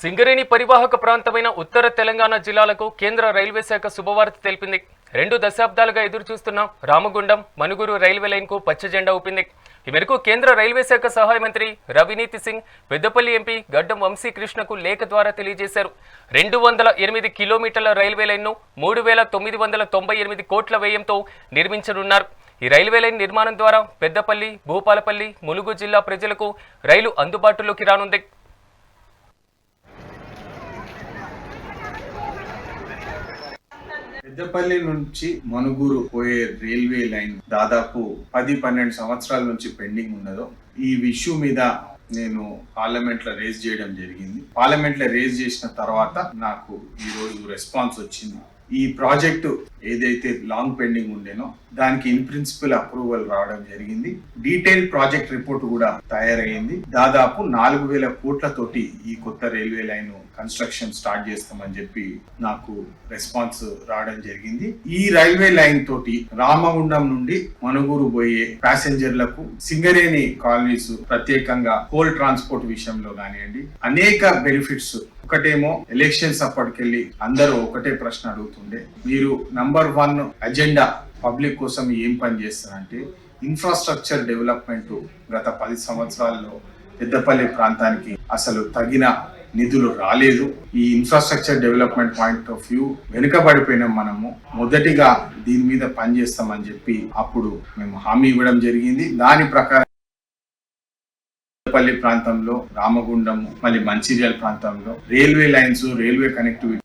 సింగరేణి పరివాహక ప్రాంతమైన ఉత్తర తెలంగాణ జిల్లాలకు కేంద్ర రైల్వే శాఖ శుభవార్త తెలిపింది. 2 దశాబ్దాలుగా ఎదురుచూస్తున్న రామగుండం మనుగురు రైల్వే లైన్కు పచ్చజెండా ఊపింది. ఈ మేరకు కేంద్ర రైల్వే శాఖ సహాయ మంత్రి రవినీతి సింగ్ పెద్దపల్లి ఎంపీ గడ్డం వంశీకృష్ణకు లేఖ ద్వారా తెలియజేశారు. 208 కిలోమీటర్ల రైల్వే లైన్ను 3,998 కోట్ల వ్యయంతో నిర్మించనున్నారు. ఈ రైల్వే లైన్ నిర్మాణం ద్వారా పెద్దపల్లి, భూపాలపల్లి, ములుగు జిల్లా ప్రజలకు రైలు అందుబాటులోకి రానుంది. పెద్దపల్లి నుంచి మనుగురు పోయే రైల్వే లైన్ దాదాపు 10-12 సంవత్సరాల నుంచి పెండింగ్ ఉన్నదో ఈ ఇష్యూ మీద నేను పార్లమెంట్ లో రేజ్ చేయడం జరిగింది. పార్లమెంట్ లో రేజ్ చేసిన తర్వాత నాకు ఈ రోజు రెస్పాన్స్ వచ్చింది. ఈ ప్రాజెక్టు ఏదైతే లాంగ్ పెండింగ్ ఉండేనో దానికి ఇన్ ప్రిన్సిపల్ అప్రూవల్ రావడం జరిగింది. డీటెయిల్ ప్రాజెక్ట్ రిపోర్ట్ కూడా తయారైంది. దాదాపు 4,000 కోట్లతోటి ఈ కొత్త రైల్వే లైన్ కన్స్ట్రక్షన్ స్టార్ట్ చేస్తామని చెప్పి నాకు రెస్పాన్స్ రావడం జరిగింది. ఈ రైల్వే లైన్ తోటి రామగుండం నుండి మనుగురు పోయే ప్యాసింజర్లకు సింగరేణి కాలనీస్ ప్రత్యేకంగా కోల్ ట్రాన్స్పోర్ట్ విషయంలో కానివ్వండి అనేక బెనిఫిట్స్. ఒకటేమో ఎలక్షన్స్ అప్పటికెళ్ళి అందరూ ఒకటే ప్రశ్న అడుగుతుండే, మీరు నంబర్ 1 అజెండా పబ్లిక్ కోసం ఏం పని చేస్తారంటే ఇన్ఫ్రాస్ట్రక్చర్ డెవలప్మెంట్. గత 10 సంవత్సరాల్లో పెద్దపల్లి ప్రాంతానికి అసలు తగిన నిధులు రాలేదు. ఈ infrastructure development point of view వెనుకబడిపోయినాం. మనము మొదటిగా దీని మీద పని చేస్తామని చెప్పి అప్పుడు మేము హామీ ఇవ్వడం జరిగింది. దాని ప్రకారం పెద్దపల్లి ప్రాంతంలో రామగుండం మళ్ళీ మంచిర్యాల ప్రాంతంలో రైల్వే లైన్స్, రైల్వే కనెక్టివిటీ